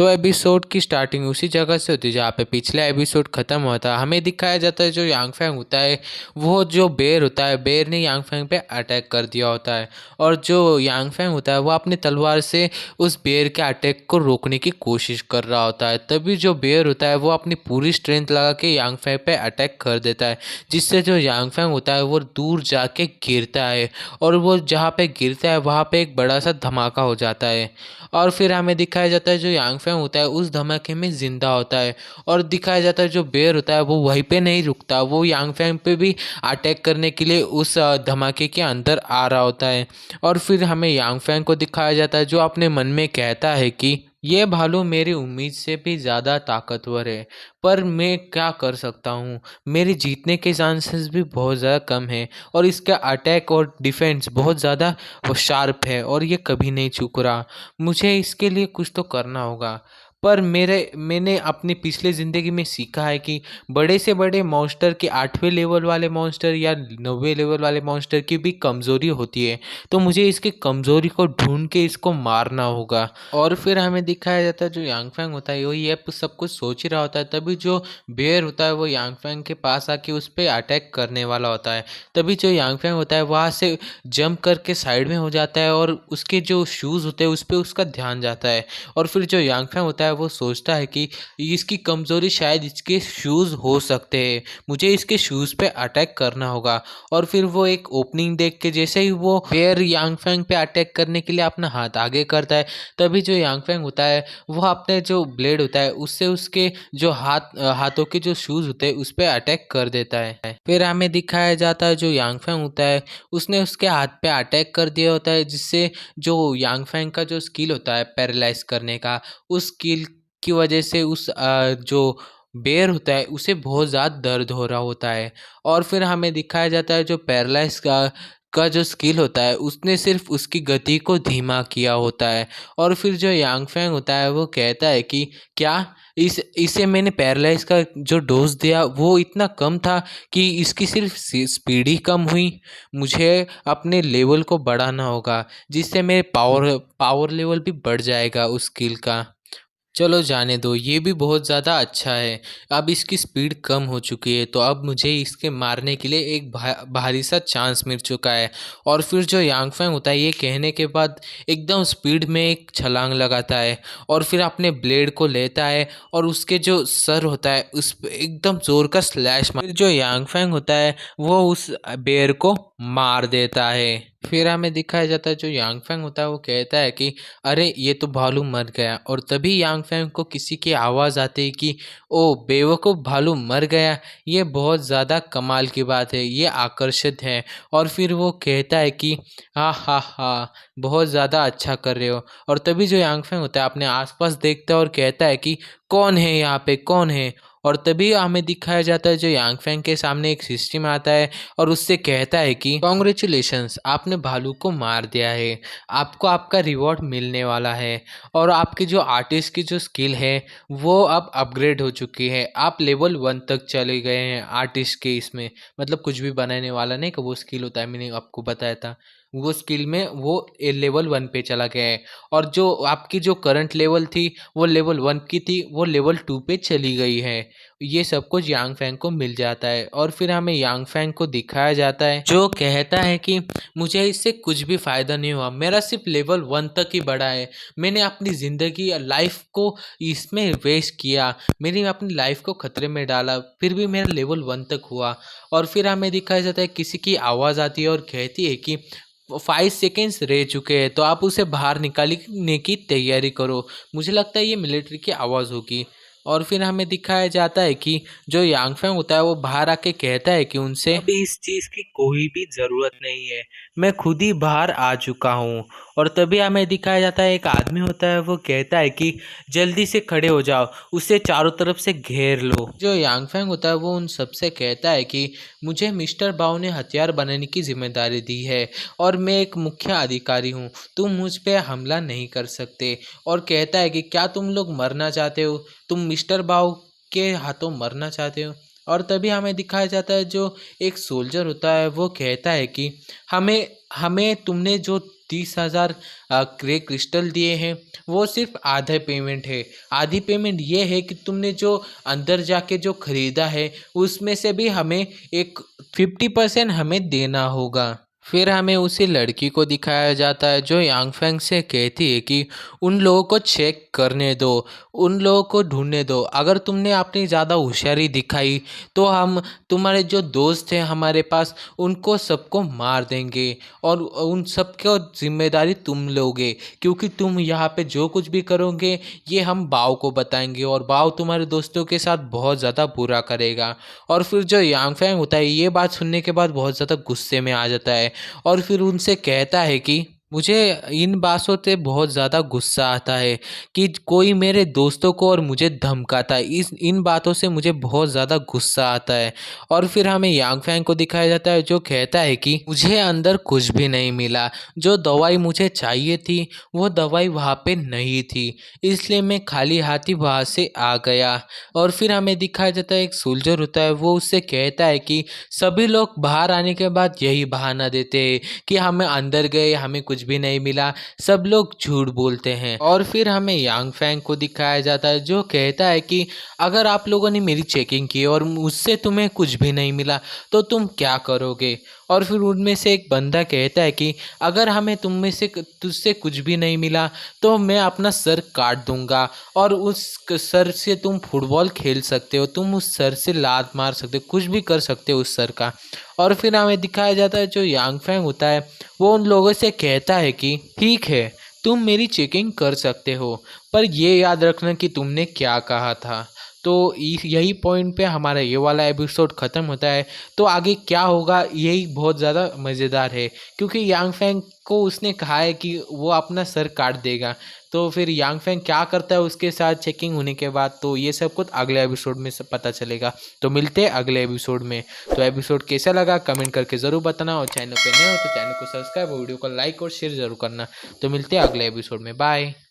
तो एपिसोड की स्टार्टिंग उसी जगह से होती है जहाँ पे पिछला एपिसोड ख़त्म हुआ था। हमें दिखाया जाता है जो यांग फैंग होता है, वो जो बेर होता है, बेर ने यांग फैंग पे अटैक कर दिया होता है। और जो यांग फैंग होता है वो अपनी तलवार से उस बेर के अटैक को रोकने की कोशिश कर रहा होता है। तभी जो बेर होता है वो अपनी पूरी स्ट्रेंथ लगा के यांग फैंग पे अटैक कर देता है, जिससे जो यांग फैंग होता है वो दूर जाके गिरता है। और वो जहाँ पे गिरता है वहाँ पे एक बड़ा सा धमाका हो जाता है। और फिर हमें दिखाया जाता है जो यांग फैंग होता है उस धमाके में ज़िंदा होता है। और दिखाया जाता है जो बेर होता है वो वहीं पे नहीं रुकता, वो यांग फैंग पे भी अटैक करने के लिए उस धमाके के अंदर आ रहा होता है। और फिर हमें यांग फैंग को दिखाया जाता है जो अपने मन में कहता है कि ये भालू मेरी उम्मीद से भी ज़्यादा ताकतवर है, पर मैं क्या कर सकता हूँ। मेरे जीतने के चांसेस भी बहुत ज़्यादा कम है और इसका अटैक और डिफेंस बहुत ज़्यादा शार्प है और ये कभी नहीं चूक रहा। मुझे इसके लिए कुछ तो करना होगा। पर मैंने अपनी पिछली ज़िंदगी में सीखा है कि बड़े से बड़े मॉन्स्टर के 8वें लेवल वाले मॉन्स्टर या 9वें लेवल वाले मॉन्स्टर की भी कमज़ोरी होती है। तो मुझे इसकी कमज़ोरी को ढूंढ के इसको मारना होगा। और फिर हमें दिखाया जाता है जो यांग फैंग होता है वो ये सब कुछ सोच ही रहा होता है, तभी जो बेयर होता है वो यांग फैंग के पास आके उस पर अटैक करने वाला होता है। तभी जो यांग फैंग होता है वहाँ से जंप करके साइड में हो जाता है और उसके जो शूज़ होते हैं उस पर उसका ध्यान जाता है। और फिर जो यांग फैंग होता है वो सोचता है कि इसकी कमज़ोरी शायद इसके शूज़ हो सकते हैं, मुझे इसके शूज़ पे अटैक करना होगा। और फिर वो एक ओपनिंग देख के जैसे ही वो बेयर यांग फैंग पे अटैक करने के लिए अपना हाथ आगे करता है, तभी जो यांग फैंग होता है वो अपने जो ब्लेड होता है उससे उसके जो हाथों के जो शूज़ होते हैं उस पर अटैक कर देता है। फिर हमें दिखाया जाता है जो यांग फैंग होता है उसने उसके हाथ पे अटैक कर दिया होता है, जिससे जो यांग फैंग का जो स्किल होता है पैरालाइज करने का, उस स्किल की वजह से उस जो बेर होता है उसे बहुत ज़्यादा दर्द हो रहा होता है। और फिर हमें दिखाया जाता है जो पैरालाइज का जो स्किल होता है उसने सिर्फ उसकी गति को धीमा किया होता है। और फिर जो यांग फैंग होता है वो कहता है कि क्या इसे मैंने पैरालाइज का जो डोज दिया वो इतना कम था कि इसकी सिर्फ स्पीड ही कम हुई। मुझे अपने लेवल को बढ़ाना होगा जिससे मेरे पावर लेवल भी बढ़ जाएगा उस स्किल का। चलो जाने दो, ये भी बहुत ज़्यादा अच्छा है। अब इसकी स्पीड कम हो चुकी है तो अब मुझे इसके मारने के लिए एक भारी सा चांस मिल चुका है। और फिर जो यांग फैंग होता है ये कहने के बाद एकदम स्पीड में एक छलांग लगाता है और फिर अपने ब्लेड को लेता है और उसके जो सर होता है उस पे एकदम ज़ोर का स्लैश मार, फिर जो यांग फैंग होता है वो उस बेर को मार देता है। फिर हमें दिखाया जाता है जो यांग फैंग होता है वो कहता है कि अरे ये तो भालू मर गया। और तभी यांग फैंग को किसी की आवाज़ आती है कि ओ बेवकूफ़, भालू मर गया। ये बहुत ज़्यादा कमाल की बात है, ये आकर्षित है। और फिर वो कहता है कि हाँ हाँ हाँ, बहुत ज़्यादा अच्छा कर रहे हो। और तभी जो यांग फैंग होता है अपने आसपास देखता है और कहता है कि कौन है यहाँ पे, कौन है। और तभी हमें दिखाया जाता है जो यांग फैंग के सामने एक सिस्टम आता है और उससे कहता है कि कॉन्ग्रेचुलेशंस, आपने भालू को मार दिया है, आपको आपका रिवॉर्ड मिलने वाला है। और आपकी जो आर्टिस्ट की जो स्किल है वो अब अपग्रेड हो चुकी है, आप लेवल 1 तक चले गए हैं आर्टिस्ट के इसमें। मतलब कुछ भी बनाने वाला नहीं का वो स्किल होता है, मैंने आपको बताया था। वो स्किल में वो लेवल 1 पे चला गया है। और जो आपकी जो करंट लेवल थी वो लेवल 1 की थी, वो लेवल 2 पे चली गई है। ये सब कुछ यांग फैंग को मिल जाता है। और फिर हमें यांग फैंग को दिखाया जाता है जो कहता है कि मुझे इससे कुछ भी फ़ायदा नहीं हुआ, मेरा सिर्फ लेवल 1 तक ही बढ़ा है। मैंने अपनी ज़िंदगी लाइफ को इसमें वेस्ट किया, मैंने अपनी लाइफ को खतरे में डाला, फिर भी मेरा लेवल 1 तक हुआ। और फिर हमें दिखाया जाता है किसी की आवाज़ आती है और कहती है कि 5 सेकेंड्स रह चुके हैं तो आप उसे बाहर निकालने की तैयारी करो। मुझे लगता है ये मिलिट्री की आवाज़ होगी। और फिर हमें दिखाया जाता है कि जो यांग फैंग होता है वो बाहर आके कहता है कि उनसे अभी इस चीज़ की कोई भी ज़रूरत नहीं है, मैं खुद ही बाहर आ चुका हूँ। और तभी हमें दिखाया जाता है एक आदमी होता है वो कहता है कि जल्दी से खड़े हो जाओ, उसे चारों तरफ से घेर लो। जो यांग फैंग होता है वो उन सबसे कहता है कि मुझे मिस्टर बाओ ने हथियार बनाने की जिम्मेदारी दी है और मैं एक मुख्य अधिकारी हूँ, तुम मुझ पे हमला नहीं कर सकते। और कहता है कि क्या तुम लोग मरना चाहते हो, तुम मिस्टर बाओ के हाथों मरना चाहते हो। और तभी हमें दिखाया जाता है जो एक सोल्जर होता है वो कहता है कि हमें हमें तुमने जो 30,000 ग्रे क्रिस्टल दिए हैं वो सिर्फ आधे पेमेंट है। आधी पेमेंट ये है कि तुमने जो अंदर जाके जो खरीदा है उसमें से भी हमें एक 50% हमें देना होगा। फिर हमें उसी लड़की को दिखाया जाता है जो यांगफेंग से कहती है कि उन लोगों को चेक करने दो, उन लोगों को ढूंढने दो। अगर तुमने अपनी ज़्यादा होशियारी दिखाई तो हम तुम्हारे जो दोस्त हैं हमारे पास उनको सबको मार देंगे और उन सब को जिम्मेदारी तुम लोगे, क्योंकि तुम यहाँ पे जो कुछ भी करोगे ये हम बाव को बताएंगे और बाव तुम्हारे दोस्तों के साथ बहुत ज़्यादा बुरा करेगा। और फिर जो यांगफेंग होता है ये बात सुनने के बाद बहुत ज़्यादा गुस्से में आ जाता है और फिर उनसे कहता है कि मुझे इन बातों से बहुत ज़्यादा गुस्सा आता है कि कोई मेरे दोस्तों को और मुझे धमकाता है। इस इन बातों से मुझे बहुत ज़्यादा गुस्सा आता है। और फिर हमें यांगफेंग को दिखाया जाता है जो कहता है कि मुझे अंदर कुछ भी नहीं मिला, जो दवाई मुझे चाहिए थी वो दवाई वहाँ पे नहीं थी, इसलिए मैं खाली हाथ ही वहाँ से आ गया। और फिर हमें दिखाया जाता है एक सोल्जर होता है वो उससे कहता है कि सभी लोग बाहर आने के बाद यही बहाना देते हैं कि हमें अंदर गए हमें कुछ भी नहीं मिला, सब लोग झूठ बोलते हैं। और फिर हमें यांगफेंग को दिखाया जाता है जो कहता है कि अगर आप लोगों ने मेरी चेकिंग की और उससे तुम्हें कुछ भी नहीं मिला तो तुम क्या करोगे। और फिर उनमें से एक बंदा कहता है कि अगर हमें तुझसे कुछ भी नहीं मिला तो मैं अपना सर काट दूंगा और उस सर से तुम फुटबॉल खेल सकते हो, तुम उस सर से लात मार सकते हो, कुछ भी कर सकते हो उस सर का। और फिर हमें दिखाया जाता है जो यांगफेंग होता है वो उन लोगों से कहता है कि ठीक है तुम मेरी चेकिंग कर सकते हो, पर ये याद रखना कि तुमने क्या कहा था। तो यही पॉइंट पे हमारा ये वाला एपिसोड ख़त्म होता है। तो आगे क्या होगा यही बहुत ज़्यादा मज़ेदार है, क्योंकि यांगफेंग को उसने कहा है कि वो अपना सर काट देगा। तो फिर यांगफेंग क्या करता है उसके साथ चेकिंग होने के बाद, तो ये सब कुछ अगले एपिसोड में सब पता चलेगा। तो मिलते हैं अगले एपिसोड में। तो एपिसोड कैसा लगा कमेंट करके ज़रूर बताना और चैनल पे नए हो तो चैनल को सब्सक्राइब और वीडियो को लाइक और शेयर ज़रूर करना। तो मिलते हैं अगले एपिसोड में, बाय।